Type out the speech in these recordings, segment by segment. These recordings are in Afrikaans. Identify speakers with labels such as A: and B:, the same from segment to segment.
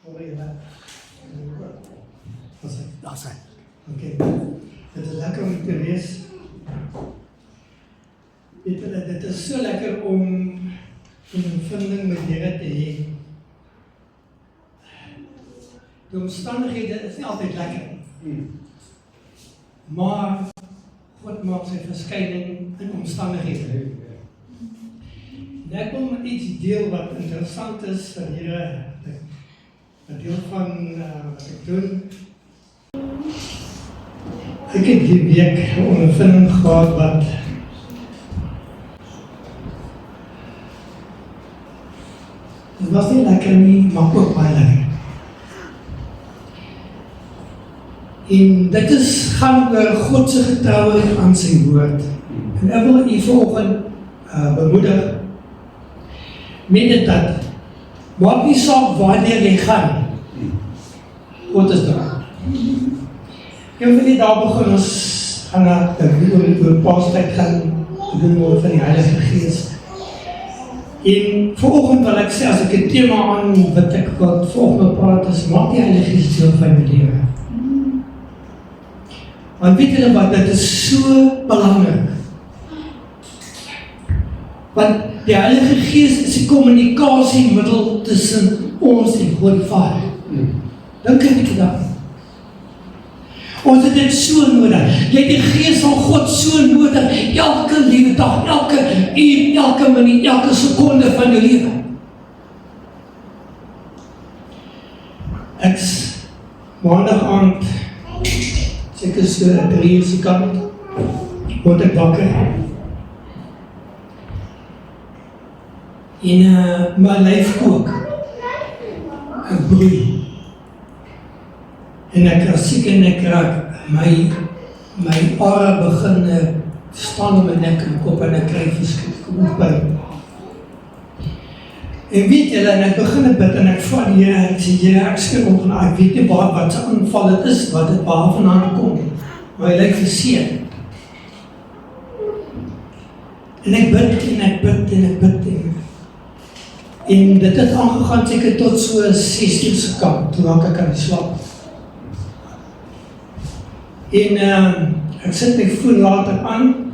A: Hoor jy dat? Wat sê?
B: Daar sê.
A: Oké. Dit is lekker om te wees. Weet julle, dit is so lekker om 'n vinding met Here te hê. Die omstandighede is nie altyd lekker nie. Maar God maak sy verskyning in omstandighede. En ek wil met iets deel wat interessant is vir Here, 'n deel van wat ek doen. Ek het die week 'n ondervinding gehad wat dit was nie lekker nie, maar ook baie lekker. En dit gaan oor God se getrouheid aan sy woord. En ek wil u vanoggend bemoedig met dit dat maak nie saak wanneer jy gaan, God is daar. Ek wil nie daar begin, ons gaan na oor Paastyd gaan doen oor van die Heilige Gees. En vanoggend wil ek sê, as ek 'n tema aan wat ek vanoggend praat is, maak die Heilige Gees deel van my lewe. Want weet julle wat, dit is so belangrik. Want die Heilige Gees is die kommunikasiemiddel tussen ons en God die Vader. Dink 'n bietjie daaraan. Ons het dit so nodig. Jy het die Gees van God so nodig, elke liewe dag, elke uur, elke minuut, elke sekonde van jou lewe. Ek's maandag aand, seker so 3 uur se kant, word ek wakker. En my lyf kook. Ek broei. En ek raak siek en ek raak, my are begin staan op my nek en kop en ek kry verskriklik hoofpyn. En weet julle, en ek begin bid en ek vra die Here, ek sê, Here, ek skrik om, ek weet nie wat se aanval dit is, wat dit waar vandaan kom, maar hy lyk verseker. En ek bid en ek bid en ek bid en dit het aangegaan seker tot so 6 uur se kant, toe raak ek aan die slaap. En ek sit my foon later aan,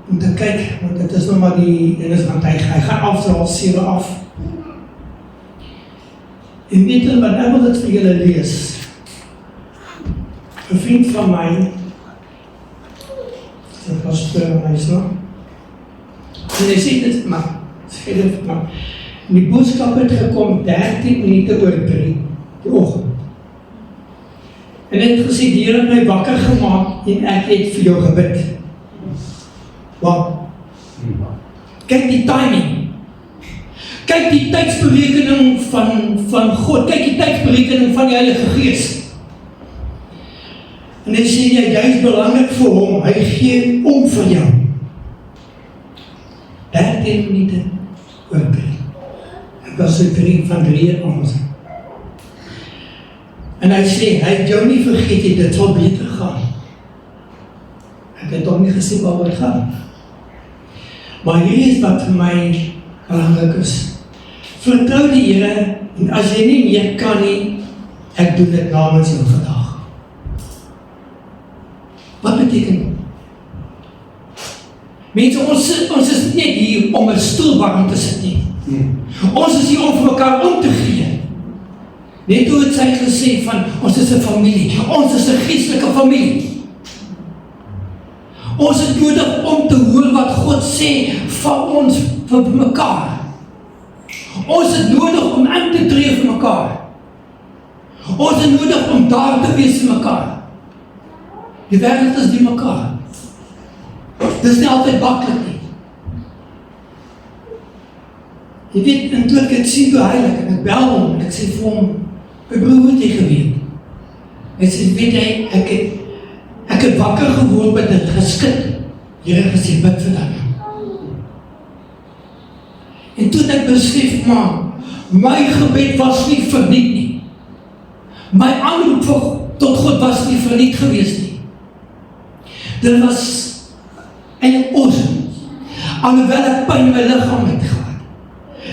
A: om te kyk, want dit is nog maar want hy gaan afdraal 7 af. En weet julle wat, ek wil dit vir julle lees. 'n vriend van my, dit was vir my so, en hy sê dit, maar, die boodskap het gekom 13 minute oor 3, die oggend. En hy het gesê, die Here het my wakker gemaak en ek het vir jou gebid. Wat? Kyk die timing. Kyk die tydsberekening van God. Kyk die tydsberekening van die Heilige Gees. En hy sê, jy is belangrik vir hom. Hy gee om vir jou. 13 minute oor 3. Ek was so 3 van 3 ons. En hy sê, hy het jou nie vergeet nie, dit sal beter gaan. Ek het ook nie gesê waaroor het gaan. Maar hier is wat vir my belangrik is. Vertrou die Here, en as jy nie meer kan nie, ek doen dit namens jou vandag. Wat beteken dit? Mense, ons is nie hier om 'n stoel warm te sit nie. Ons is hier om vir mekaar om te gee. Net hoe het sy gesê van, ons is 'n familie, ons is 'n geestelike familie. Ons het nodig om te hoor wat God sê van ons, vir mekaar. Ons het nodig om in te tree vir mekaar. Ons het nodig om daar te wees vir mekaar. Die wêreld is nie mekaar. Dit is nie altyd maklik nie. Jy weet, en toe ek het sien hoe heilig, en ek bel hom, en ek sê vir hom, my broer, het jy geweet? Hy sê, weet jy, ek het wakker geword met dit geskit. Here gesê, bid vir dat. En toe ek besef, maar, my gebed was nie verniet nie. My aanroep tot God was nie verniet gewees nie. Dit was eintlik awesome. Alhoewel ek pyn in my liggaam het gehad,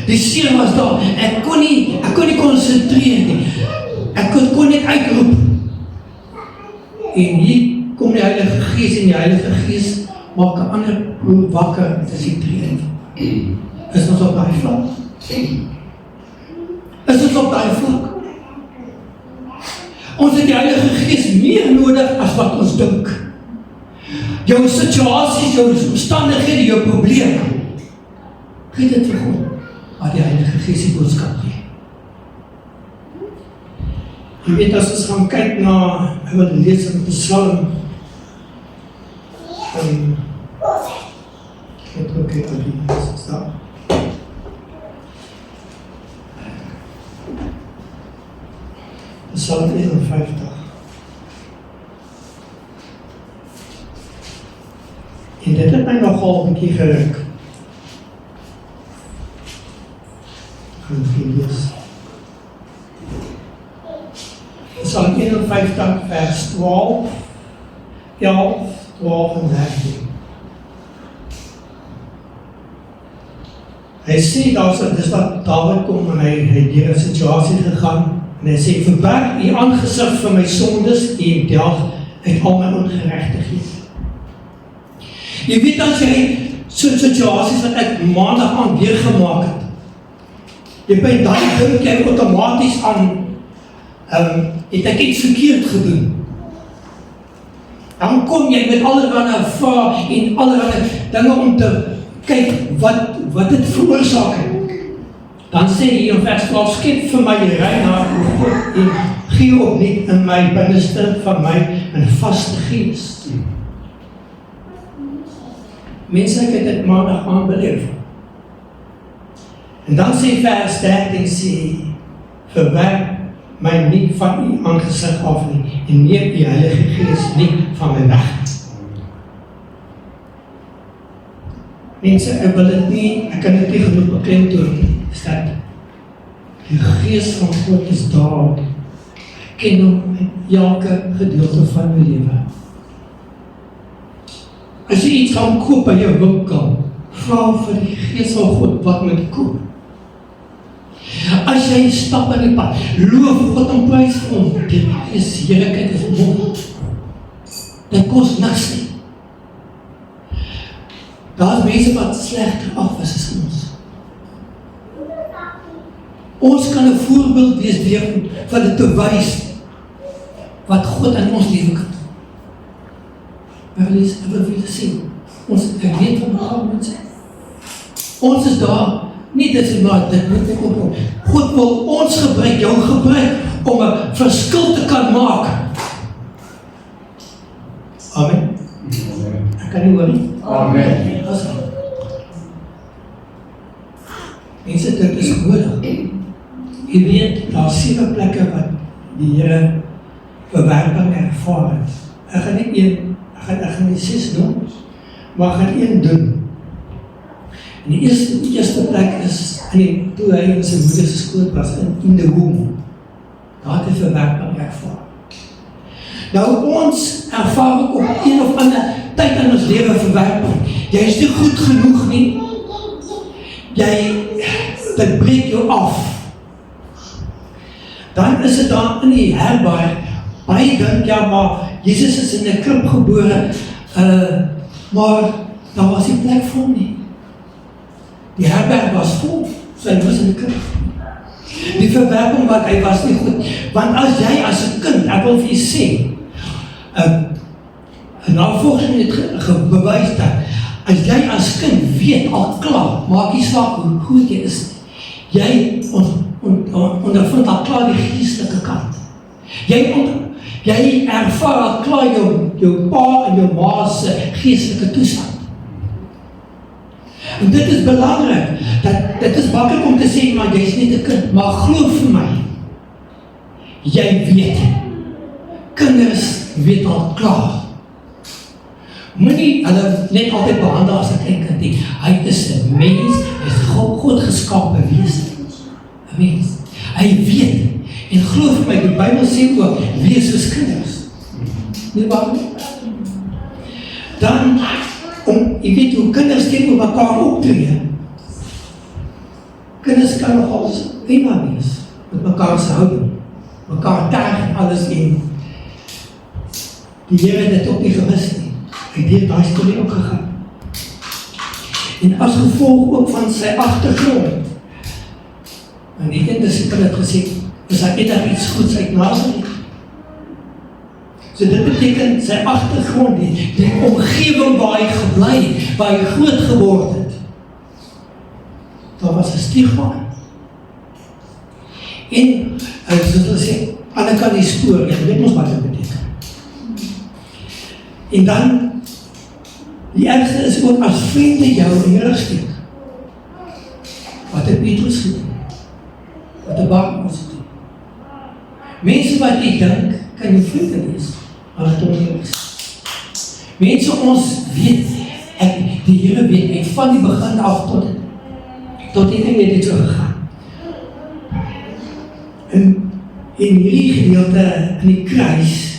A: Die seer was daar. Ek kon nie konsentreer nie. Ek kon net uitroep. En hier kom die Heilige Gees en die Heilige Gees maak 'n ander broer wakker. Dit is die treen. Is ons op daai vlak? Is ons op daai vlak? Ons het die Heilige Gees meer nodig as wat ons dink. Jou situasies, jou omstandighede, jou probleme. Gee dit vir God, wat die Heilige Gees die boodskap gee. Jy weet, as ons gaan kyk na, ek wil lees in Psalm, ek het ook hier staan. Psalm 51. En dit het my nogal 'n bietjie geruk. Gaan vir lees. Psalm 51 vers 12, 11, 12 en 13. Hy sê daar, dis wat Dawid kom en hy deur 'n situasie gegaan. En hy sê, verberg u aangesig van my sondes en delg uit al my ongeregtighede. Jy weet as jy so situasies wat ek maandag aan weer gemaak het. Jy by daai dink jy outomaties aan het ek iets verkeerd gedoen. Dan kom jy met allerlei vrae en allerlei dinge om te kyk wat dit veroorsaak het. Dan sê hy in vers 12, skep vir my rein hart, o God, en gee opnuut in my binneste van my 'n vaste gees. Mense, ek het dit maandag aan beleef. En dan sê vers 13, sê, verwerp my nie van u aangesig af nie, en neem die Heilige Gees nie van my weg. Mense, ek wil dit nie, ek kan dit nie genoeg beklemtoon nie. Stat, die Gees van God is daar, ken hom in elke gedeelte van jou lewe. As jy iets gaan koop by jou winkel, vra vir die Gees van God wat moet koop. As jy stap in die pad, loof God en prys vir hom, die Gees, Here, kyk is mooi. Dit kos niks nie. Daar is mense wat slegter af is as ons. Ons kan 'n voorbeeld wees vir dit te wys wat God in ons lewe kan doen. Ek wil vir sien. Ek weet van mekaar mense. Ons is daar, nie dit is maar dit moet ek op. God wil ons gebruik, jou gebruik, om 'n verskil te kan maak. Amen. Ek kan nie hoor nie.
B: Amen.
A: Mense, dit is nodig. Jy weet, daar is 7 plekke wat die Here verwerping ervaar het. Ek gaan nie 6 doen, maar ek gaan 1 doen. En die eerste plek is, toe hy in sy moeder se skoot was, in the womb. Daar het hy verwerping ervaar. Nou, ons ervaar ook op een of ander tyd in ons lewe verwerping. Jy is nie goed genoeg nie. Dit breek jou af. Dan is dit daar in die herberg, baie dink, ja, maar Jesus is in 'n krib gebore, maar daar was nie plek vir hom nie. Die herberg was vol, so hy was in 'n krib. Die verwerping wat hy was nie goed, want as jy as 'n kind, ek wil vir jy sê, navorsing het bewys dat, as jy as kind weet al klaar, maak nie saak hoe goed jy is, jy ondervind al klaar die geestelike kant. Jy ervaar al klaar jou pa en jou ma se geestelike toestand. En dit is belangrik, dit is maklik om te sê, maar jy is net 'n kind, maar glo vir my, jy weet, kinders weet al klaar. Moenie hulle net altyd behandel as 'n klein kind nie. Hy is 'n mens, hy is God geskape wese. 'n Mens. Hy weet, en glo vir my, die Bybel sê ook, wees soos kinders. Nie waar nie? Dan, jy weet hoe kinders teenoor mekaar optree. Kinders kan nogal eenmaal wees, met mekaar se houding, mekaar taag alles in. Die Here het dit ook nie gemis nie. Hy het daai storie ook gegaan. En as gevolg ook van sy agtergrond, en die een disipel het gesê, is daar enig iets goeds uit Nazareth? So dit beteken sy agtergrond, die omgewing waar hy gebly, waar hy groot geword het. Daar was 'n stigma. En, soos hulle sê, aan die kant die spoor, jy weet ons wat dit beteken. En dan, die ergste is ook as vriende jou in die rug steek. Wat het Petrus gedoen? Wat het Barnabas gedoen? Mense wat jy dink, kan jou vriende wees, maar het onheerlijk is. Mense ons weet, die Here weet, en van die begin af tot die einde het so gegaan. In hierdie gedeelte in die kruis,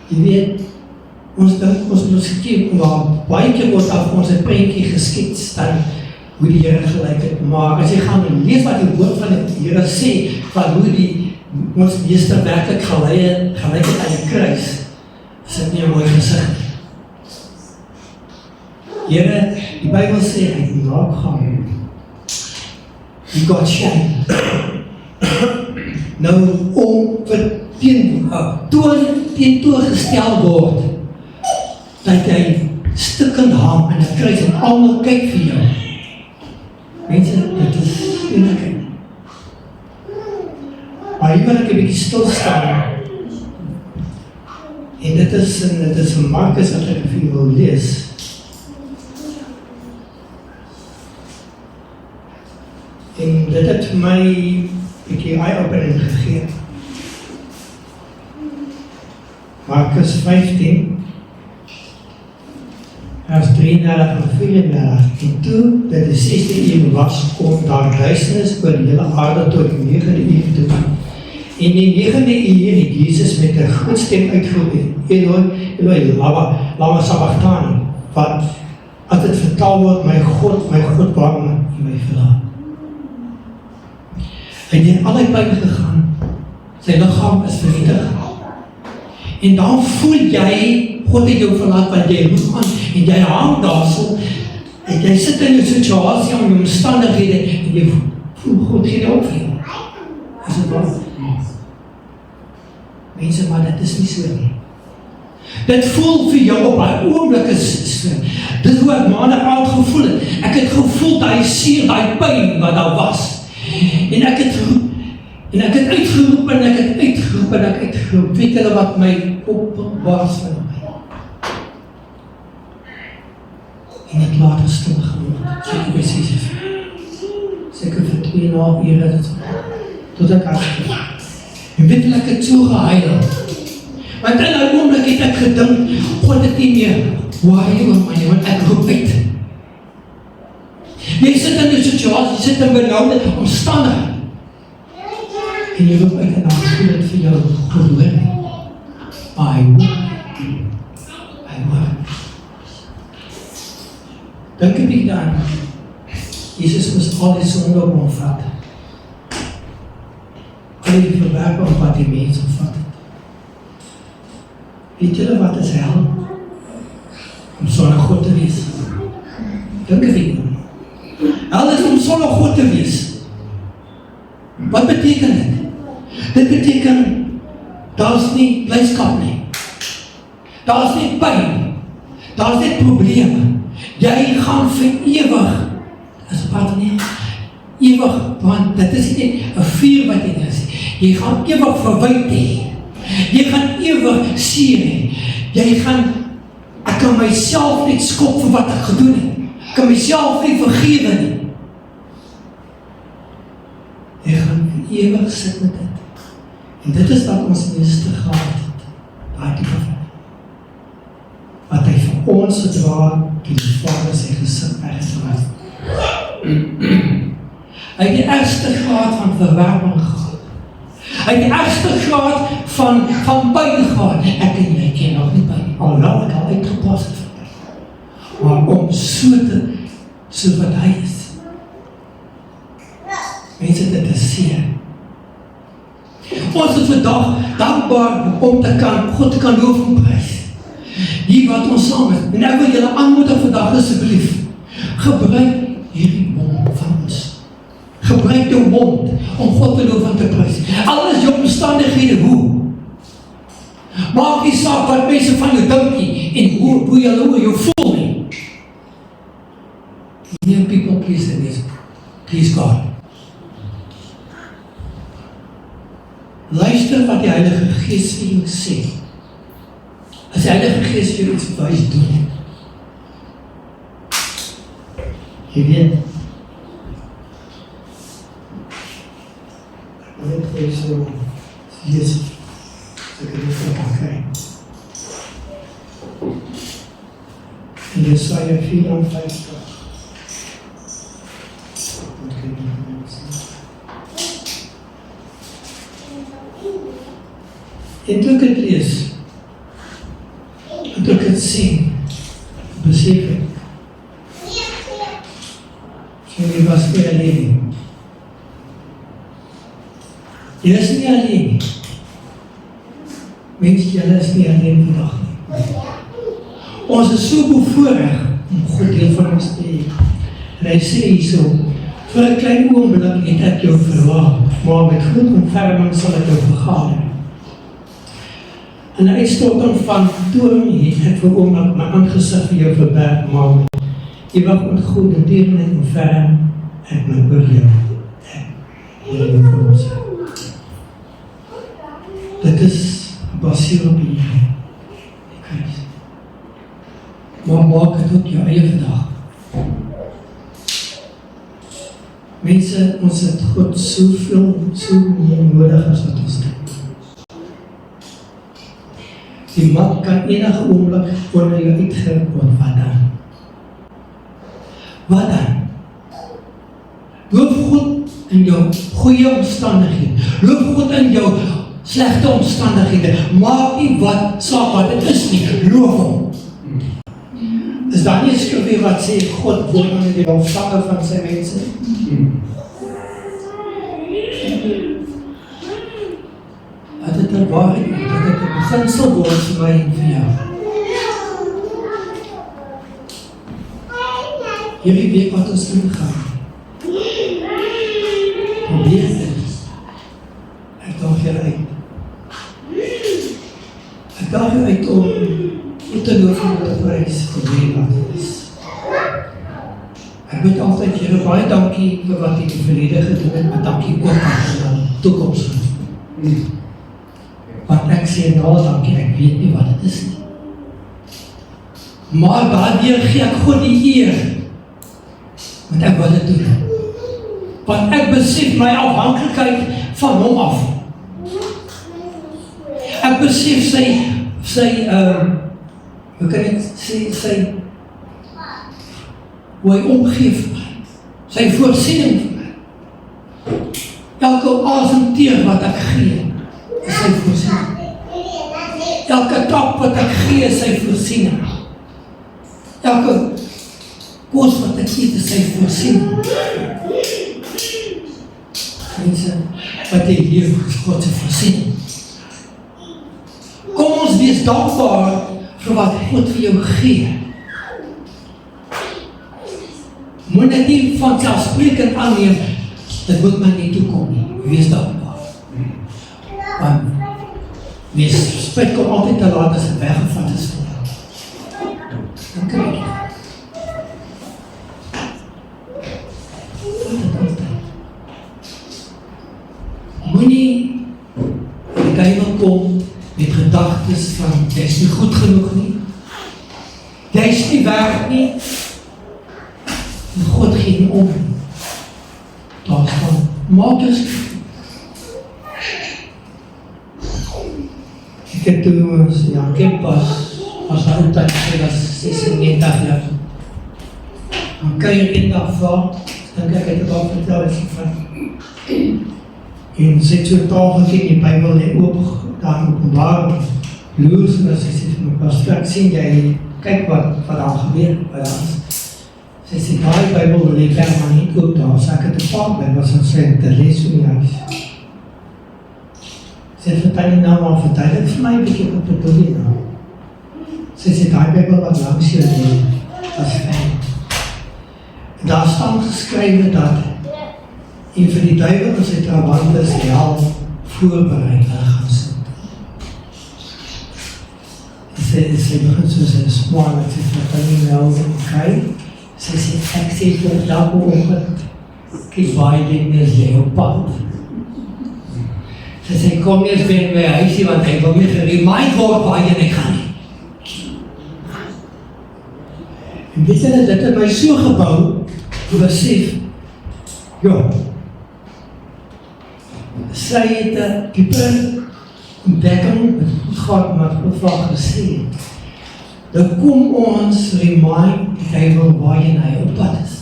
A: jy weet, ons dink ons moet gekeer, maar baie keer word af ons 'n prentjie geskets dan hoe die Here gelyk het. Maar as jy gaan lees wat die woord van die Here sê, van hoe ons meester werklik gelyk het aan die kruis, is dit nie 'n mooi gesig. Here, die Bybel sê, hy het naak gaan. He got shame. Nou, om teenoorgestel word, dat jy stikkend hang in 'n kruis en almal kyk vir jou. Mense, dit is enigheid. Maar hier wil ek 'n bietjie stilstaan. En dit is van Markus wat ek vir wil lees. En dit het vir my 'n bietjie eye-opening gegee. Markus 15, vers 33 en 34. En toe dit die 6de uur was, kom daar duisternis oor die hele aarde tot die 9de uur toe. En die 9de uur het Jesus met 'n groot stem uitgeroep, Eloi, Eloi, lama sabachthani, wat as dit vertaal word, my God, waarom het U my verlaat? Hy het in alle pyn gegaan, sy liggaam is vernietig. En dan voel jy, God het jou verlaat, want jy roep aan, en jy hang daarso, en jy sit in 'n situasie, in 'n omstandighede, en jy voel, God gee jou op vir jou. Is dit waar? Mense, maar dit is nie so nie. Dit voel vir jou op die oomblik is so. Dit hoe ek maandag aand gevoel het. Ek het gevoel die seer, die pyn wat daar was. En ek het uitgeroep en ek het uitgeroep. Weet julle wat my kop bars van my? En het later stil geword. Seker vir 2,5 ure tot ek afgekomen. En weet julle, ek het so gehuil. Want in die oomblik het ek gedink, God het nie meer waai oor my, want ek roep uit. Jy sit in die situasie, jy sit in benauwde omstandigheid. En jy roep uit en dan voel het vir jou gehoor. Maar hy hoor. Dink 'n bietjie daaraan. Jesus moes al die sonde op hom vat. Al die verwerping wat die mens omvat het. Weet julle wat is hel? Om sonder God te wees. Dink 'n bietjie. Hel is om sonder God te wees. Wat beteken dit? Dit beteken, daar is nie blydskap nie. Daar is nie pyn. Daar is nie probleme. Jy gaan vir ewig, is wat nie, ewig, want dit is nie 'n vuur wat jy is. Jy gaan ewig verwyd hê. Jy gaan ewig seer hê. Jy gaan, ek kan myself net skop vir wat ek gedoen het. Ek kan myself nie vergewe nie. Jy gaan ewig sit met dit. En dit is wat ons meester gehad het. Daai tipe van. Wat hy vir ons gedra, die Vader sy gesig weggedra het. Hy het die ergste graad van verwerping gehad. Hy het die ergste graad van pyn gehad. Ek en jy ken nog nie pyn. Alhoewel ek al uitgepas het. Maar om so wat hy is. Mense, dit is seer. Ons is vandag dankbaar om te kan, God te kan loof en prys. Hier wat ons saam is. En ek wil julle aanmoedig vandag asseblief. Gebruik hierdie mond van ons. Gebruik jou mond om God te loof en te prys. Al is jou omstandighede hoe. Maak nie saak wat mense van jou dink nie en hoe jy voel nie. Nie people please in this. Please God. Luister wat die Heilige Gees vir jou sê. As die Heilige Gees vir jou iets wys doen. Jy weet. Ek weet so, Jesus, ek het dit kan kry. In Jesaja 54. En toe ek het lees, en toe ek het sien, besef ek, jy was nie alleen nie. Jy is nie alleen nie. Mens, jy is nie alleen vandag nie. Ons is so bevoorreg om God deel van ons te hê. En hy sê hierso, vir 'n klein oomblik het ek jou verlaat, maar met groot ontferming sal ek jou vergader. En 'n uitstorting van toorn het ek vir oomblik my aangesig vir jou verberg, maar ewig ontgoede teen en ontferm ek my oor jou. Here vir ons. Dit is gebaseer op die Kruis. Maar maak het op jou eie vandag. Mense, ons het God soveel, so meer nodig as wat ons dink. Die mat kan enige oomblik onder jou uitgeruk word, wat dan? Wat dan? Loof God in jou goeie omstandighede. Loof God in jou slegte omstandighede. Maak nie wat saak wat dit is nie. Loof hom. Is daar nie 'n skrif wat sê God woon in die omstange van sy mense? Dat dit 'n waarheid is, dat dit 'n beginsel word vir my en vir jou. Hierdie week wat ons ingaan, probeer dit. Ek daag jou uit. Ek daag jou uit om te loof en te prys vir wie wat is. Ek moet altyd, Here, baie dankie vir wat jy in die verlede gedoen het, maar dankie ook aan die toekoms. Want ek sê nou dankie, ek weet nie wat dit is nie. Maar daardeur gee ek God die eer, want ek wil dit doen. Want ek besef my afhanklikheid van hom af. Ek besef sy hoe kan ek sê, hoe hy omgee vir my, sy voorsiening vir my. Elke asemteug wat ek gee, is sy voorsiening. Elke trap wat ek gee, is sy voorsiening. Elke kos wat ek eet, is sy voorsiening. Mense, wat jy leef, is God se voorsiening. Kom ons wees dankbaar vir wat God vir jou gee. Moet dit nie vanselfsprekend aanneem, dit moet my nie toekom nie. Wees dankbaar. Want wees spyt kom altyd te laat as dit weggevat is van jou. Dan kry ek dit. Moenie die duiwel kom met gedagtes van jy is nie goed genoeg nie. Jy is nie werd nie. En God gee nie om. Daarvan maak dus. Ek het toe kind was daar ook tyd, sy was 96 jaar. Dan kan jy een dag vaar, dan kyk ek het al vertel, ek sê van, en sy het so taal gekeken, die Bybel net oop, daar openbaar, loos, en sy sê vir my, pastor, ek sien jy, kyk wat daar gebeur, by daar is. Sy sê, daai Bybel lê permanent oop daar, so ek het 'n paar Bybels en sê, te lees in die huis. Sy vertel nie nou maar, vertel dit vir my 'n bietjie op die boelie nou. Sy sê, daai Bybel wat langs jou lê, was fijn. Daar staan geskrywe dat en vir die duiwel en sy trawantes hel voorbereid gaan sit. Sy begin soos 'n span, wat sy vertel nie nou, okay? Sy sê, ek sê vir elke oggend, kyk baie dinge is jy op pad. Sy sê, kom eers by my huisie, want ek wil nie geremind word waar jy nie gaan nie. En weet jy, dit het my so gebou, besef, ja, sy het 'n dieper ontdekking met goed gehad, maar het gevraag gesê, dan kom ons remind die duiwel waarheen hy op pad is.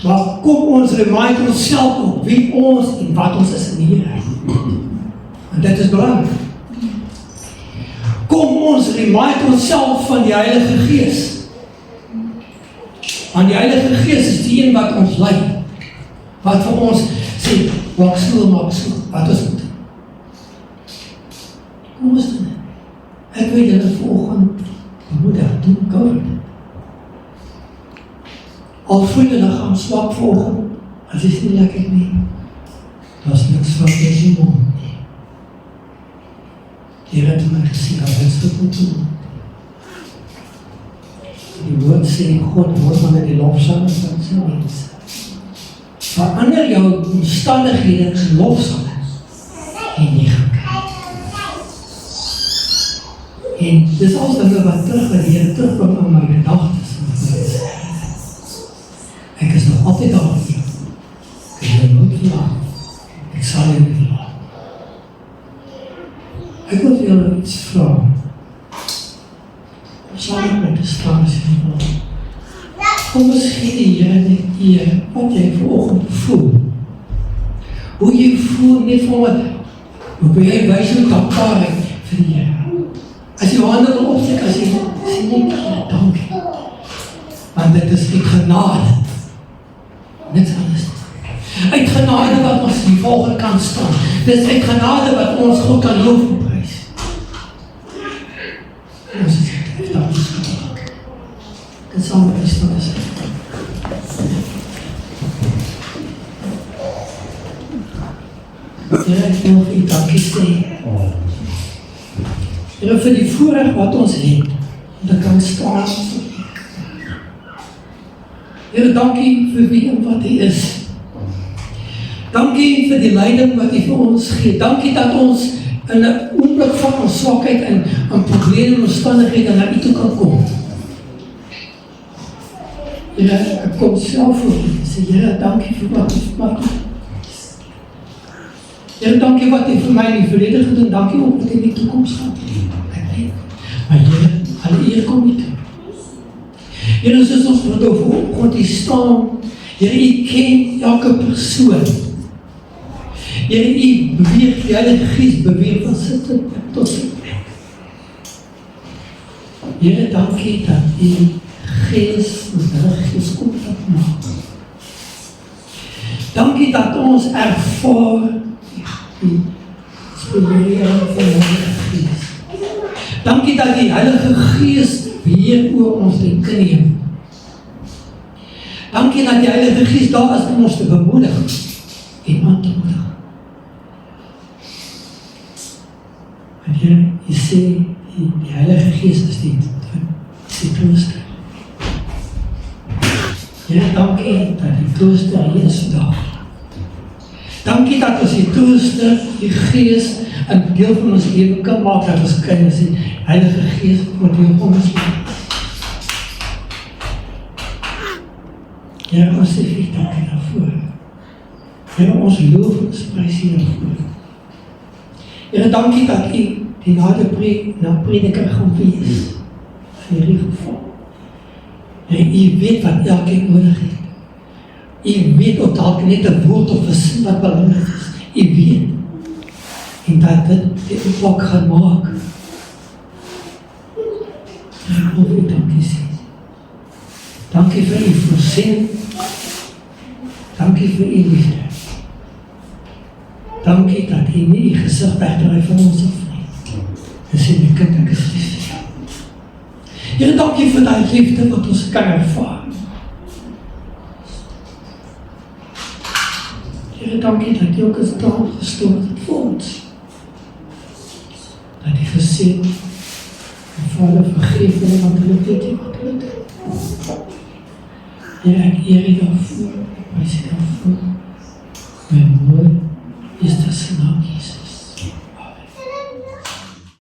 A: Maar kom ons remind onsself op wie ons en wat ons is in die Here. En dit is belangrik. Kom ons remind onsself van die Heilige Gees. Want die Heilige Gees is die een wat ons lei. Wat vir ons sê, maak so, wat ons moet doen. Kom ons doen. Ek weet julle volgende moeder, doen gou dit. Al voel die lichaam swak volgende, as is nie lekker nie. Dat is niks van deze mond nie. Die Here het my gesê, dat ons dit moet doen. Die woord sê, God hoort van die lofsange van sy mense. Verander jou omstandighede in lofsange en jy gaan kyk. En dis al dinge wat wat die Here terugbring in my gedagtes. Ek is nog altyd daar vir jou. Ek is jou nooit verlaat. Ek sal jou nie verlaat. Ek wil vir julle iets vra. Sal ek met die staan as jy wil. Kom ons gee die Here net eer wat jy vanoggend voel. Hoe jy voel, nie van wat, hoe jy wys hoe dankbaarheid vir die Here. As jy hande wil opsteek, as jy sê net, dankie. Want dit is die genade. Niks anders. Uit genade wat ons die volgende kan staan. Dit is uit genade wat ons God kan loof en prys. Ons is het, dat is gedaan. Dit sal my stil is. Here, ek wil vir u dankie sê. Here, vir die voorreg wat ons het, dat kan staan. Here, dankie vir wie en wat hy is. Dankie vir die leiding wat hy vir ons gee. Dankie dat ons in 'n oomblik van ons swakheid en probleme en omstandighede na u toe kan kom. Here, ek kom self voor u. Sê, Here, dankie vir wat u vir my is. Here, dankie wat u vir my in die verlede gedoen. Dankie ook wat u in die toekoms gaan doen. Ek weet. Maar Here, alle eer kom u toe. Here, soos ons wat over God u staan, Here, u ken elke persoon. Here, u beweeg, die Heilige Gees beweeg van sitte tot sitte. Here, dankie dat u Gees, ons Heilige Gees kom dat maak. Dankie dat ons ervaar die spelering van die Heilige Gees. Dankie dat die Heilige Gees beheer oor ons denke neem. Dankie dat die Heilige Gees daar is om ons te bemoedig en aan te moedig. En Here, jy sê, die Heilige Gees is die trooster. Here, dankie dat die trooster hier is vandag. Dankie dat ons die trooster, die Gees, een deel van ons leven kan maak, dat ons kan sê, Heilige Gees, wat deel van ons leven. Here, ons sê vir dankie daarvoor. Here, ons loof ons prys hier daarvoor. Here, dankie dat u die na prediker gaan wees, in hierdie geval. Here, u weet wat elkeen nodig het. U weet ook dalk net 'n woord of 'n sin wat belangrik is. U weet. En dat dit die impak gaan maak. Ek wil u dankie sê. Dankie vir u voorsien. Dankie vir u liefde. Dankie dat u nie u gesig wegdraai van ons af nie. En sê my kind, ek is lief vir jou. Here, dankie vir die liefde wat ons kan ervaar. Here, dankie dat jy ook 'n taal gestort het vir ons. Dat jy gesê het, Vader, vergeef hulle wat hulle weet nie wat hulle doen. Here, ek eer u daarvoor, ek prys u daarvoor. My moeder,